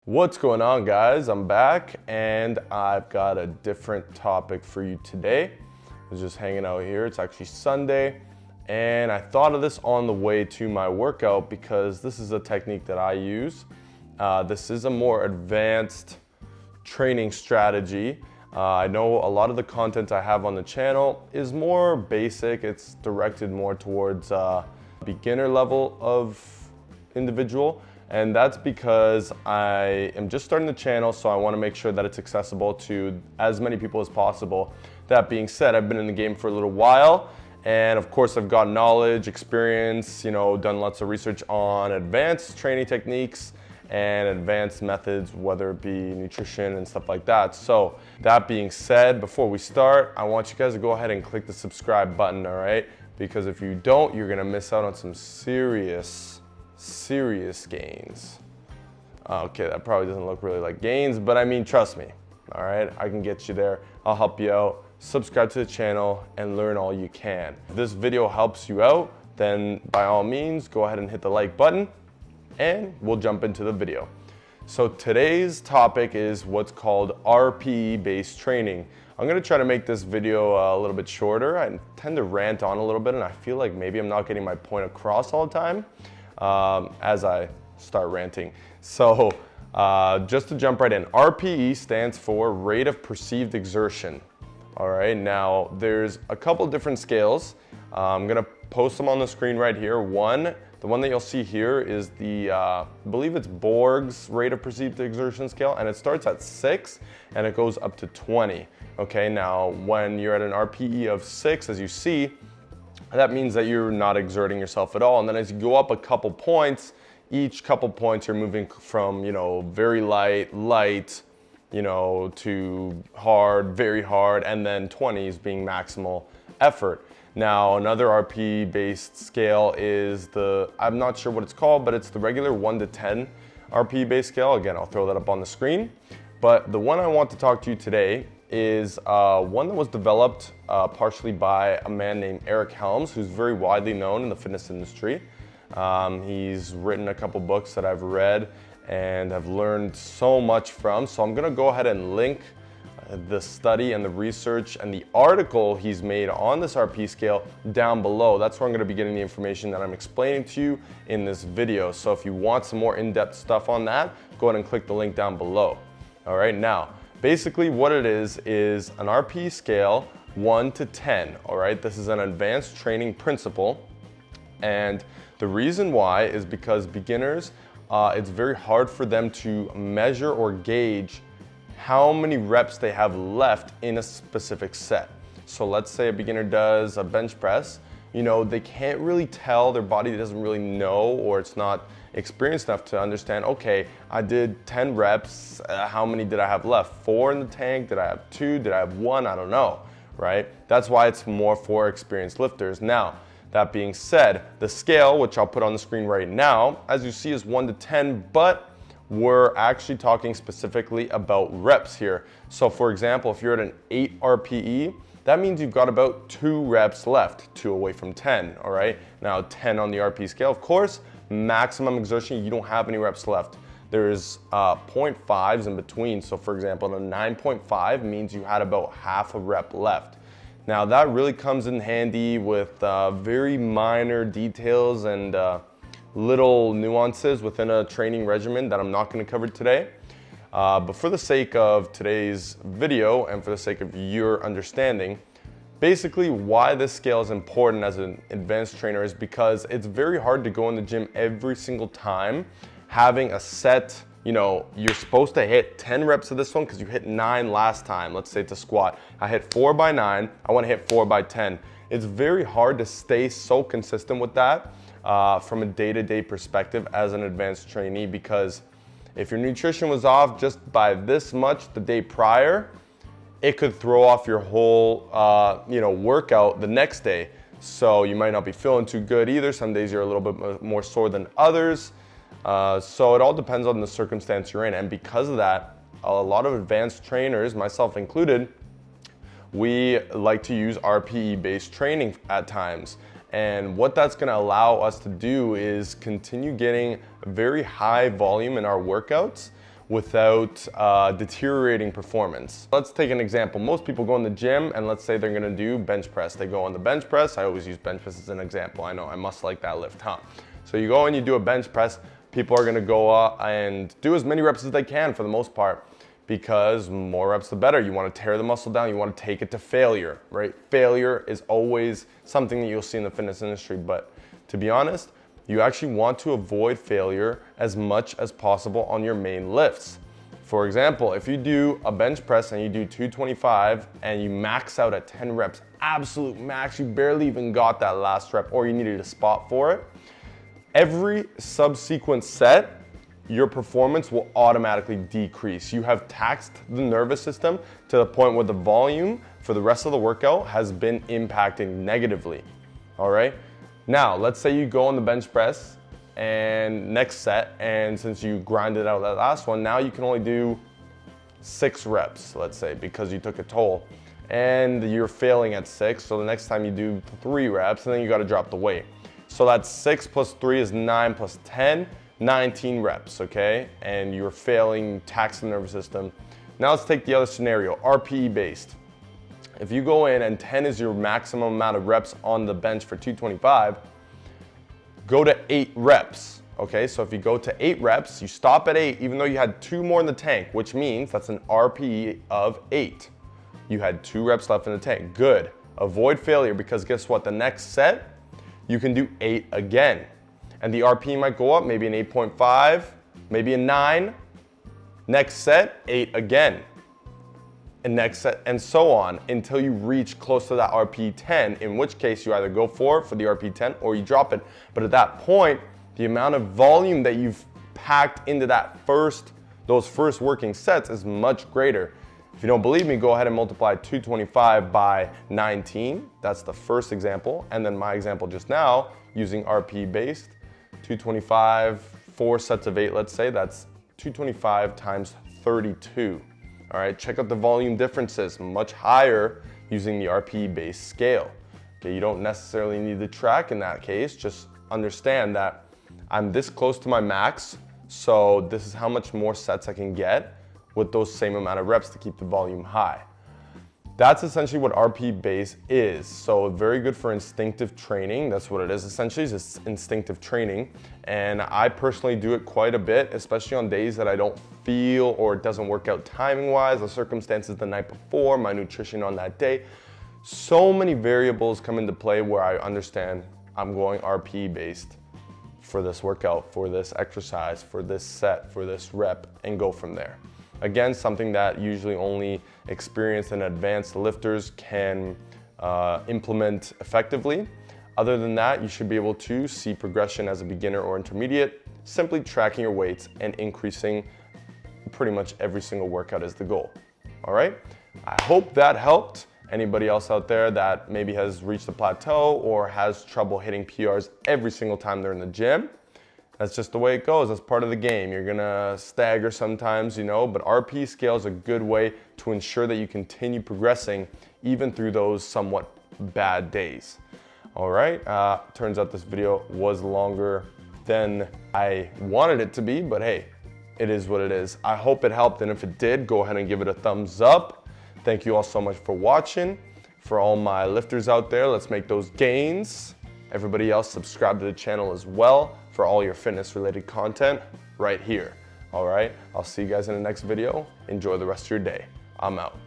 What's going on, guys? I'm back and I've got a different topic for you today. I was just hanging out here. It's actually Sunday and I thought of this on the way to my workout because this is a technique that I use. This is a more advanced training strategy. I know a lot of the content I have on the channel is more basic. It's directed more towards beginner level of individual. And that's because I am just starting the channel, so I want to make sure that it's accessible to as many people as possible. That being said, I've been in the game for a little while, and of course I've got knowledge, experience, done lots of research on advanced training techniques and advanced methods, whether it be nutrition and stuff like that. So that being said, before we start, I want you guys to go ahead and click the subscribe button, all right? Because if you don't, you're gonna miss out on some serious gains. Okay, that probably doesn't look really like gains, but I mean, trust me, all right? I can get you there. I'll help you out. Subscribe to the channel and learn all you can. If this video helps you out, then by all means, go ahead and hit the like button and we'll jump into the video. So today's topic is what's called RPE-based training. I'm gonna try to make this video a little bit shorter. I tend to rant on a little bit and I feel like maybe I'm not getting my point across all the time. As I start ranting. So just to jump right in, RPE stands for rate of perceived exertion. All right, now there's a couple different scales. I'm gonna post them on the screen right here. The one that you'll see here is the, I believe it's Borg's rate of perceived exertion scale, and it starts at 6 and it goes up to 20. Okay, now when you're at an RPE of 6, as you see, that means that you're not exerting yourself at all. And then as you go up a couple points, each couple points you're moving from, very light, to hard, very hard, and then 20s being maximal effort. Now, another RPE-based scale is I'm not sure what it's called, but it's the regular 1 to 10 RPE-based scale. Again, I'll throw that up on the screen. But the one I want to talk to you today is one that was developed partially by a man named Eric Helms, who's very widely known in the fitness industry. He's written a couple books that I've read and have learned so much from. So I'm gonna go ahead and link the study and the research and the article he's made on this RPE scale down below. That's where I'm gonna be getting the information that I'm explaining to you in this video. So if you want some more in-depth stuff on that, go ahead and click the link down below. All right, now, basically what it is an RPE scale 1 to 10, all right? This is an advanced training principle. And the reason why is because beginners, it's very hard for them to measure or gauge how many reps they have left in a specific set. So let's say a beginner does a bench press, they can't really tell, their body doesn't really know, or it's not experienced enough to understand, okay, I did 10 reps, how many did I have left? 4 in the tank, did I have 2, did I have 1? I don't know, right? That's why it's more for experienced lifters. Now, that being said, the scale, which I'll put on the screen right now, as you see is 1 to 10, but we're actually talking specifically about reps here. So for example, if you're at an 8 RPE, that means you've got about 2 reps left, 2 away from 10, all right? Now 10 on the RPE scale, of course, maximum exertion, you don't have any reps left. There's 0.5s in between. So for example, a 9.5 means you had about half a rep left. Now that really comes in handy with very minor details and little nuances within a training regimen that I'm not gonna cover today. But for the sake of today's video and for the sake of your understanding, basically why this scale is important as an advanced trainer is because it's very hard to go in the gym every single time having a set, you're supposed to hit 10 reps of this one because you hit 9 last time. Let's say it's a squat. I hit 4 by 9, I wanna hit 4 by 10. It's very hard to stay so consistent with that from a day-to-day perspective as an advanced trainee, because if your nutrition was off just by this much the day prior, it could throw off your whole workout the next day. So you might not be feeling too good either. Some days you're a little bit more sore than others. So it all depends on the circumstance you're in. And because of that, a lot of advanced trainers, myself included, we like to use RPE-based training at times. And what that's gonna allow us to do is continue getting very high volume in our workouts without deteriorating performance. Let's take an example. Most people go in the gym and let's say they're gonna do bench press. They go on the bench press. I always use bench press as an example. I know I must like that lift, huh? So you go and you do a bench press. People are gonna go and do as many reps as they can for the most part, because more reps the better. You wanna tear the muscle down, you wanna take it to failure, right? Failure is always something that you'll see in the fitness industry, but to be honest, you actually want to avoid failure as much as possible on your main lifts. For example, if you do a bench press and you do 225 and you max out at 10 reps, absolute max, you barely even got that last rep or you needed a spot for it, every subsequent set, your performance will automatically decrease. You have taxed the nervous system to the point where the volume for the rest of the workout has been impacting negatively, all right? Now, let's say you go on the bench press and next set, and since you grinded out that last one, now you can only do 6 reps, let's say, because you took a toll. And you're failing at 6, so the next time you do 3 reps, and then you gotta drop the weight. So that's 6 plus 3 is 9 plus 10, 19 reps, okay? And you're failing, taxing the nervous system. Now let's take the other scenario, RPE based. If you go in and 10 is your maximum amount of reps on the bench for 225, go to 8 reps, okay? So if you go to 8 reps, you stop at 8, even though you had 2 more in the tank, which means that's an RPE of 8. You had 2 reps left in the tank, good. Avoid failure, because guess what? The next set, you can do 8 again. And the RPE might go up, maybe an 8.5, maybe a 9. Next set, 8 again. And next set, and so on, until you reach close to that RPE 10, in which case you either go for the RPE 10 or you drop it. But at that point, the amount of volume that you've packed into those first working sets is much greater. If you don't believe me, go ahead and multiply 225 by 19. That's the first example. And then my example just now, using RPE based, 225, 4 sets of 8, let's say, that's 225 times 32. All right, check out the volume differences, much higher using the RPE based scale. Okay, you don't necessarily need the track in that case, just understand that I'm this close to my max, so this is how much more sets I can get with those same amount of reps to keep the volume high. That's essentially what RPE base is. So very good for instinctive training. That's what it is essentially, is it's instinctive training. And I personally do it quite a bit, especially on days that I don't feel or it doesn't work out timing wise, the circumstances the night before, my nutrition on that day. So many variables come into play where I understand I'm going RPE based for this workout, for this exercise, for this set, for this rep, and go from there. Again, something that usually only experienced and advanced lifters can implement effectively. Other than that, you should be able to see progression as a beginner or intermediate, simply tracking your weights and increasing pretty much every single workout is the goal. All right, I hope that helped. Anybody else out there that maybe has reached a plateau or has trouble hitting PRs every single time they're in the gym, that's just the way it goes. That's part of the game. You're gonna stagger sometimes, you know, but RPE Scale is a good way to ensure that you continue progressing even through those somewhat bad days. All right, turns out this video was longer than I wanted it to be, but hey, it is what it is. I hope it helped, and if it did, go ahead and give it a thumbs up. Thank you all so much for watching. For all my lifters out there, let's make those gains. Everybody else, subscribe to the channel as well for all your fitness related content right here. All right, I'll see you guys in the next video. Enjoy the rest of your day. I'm out.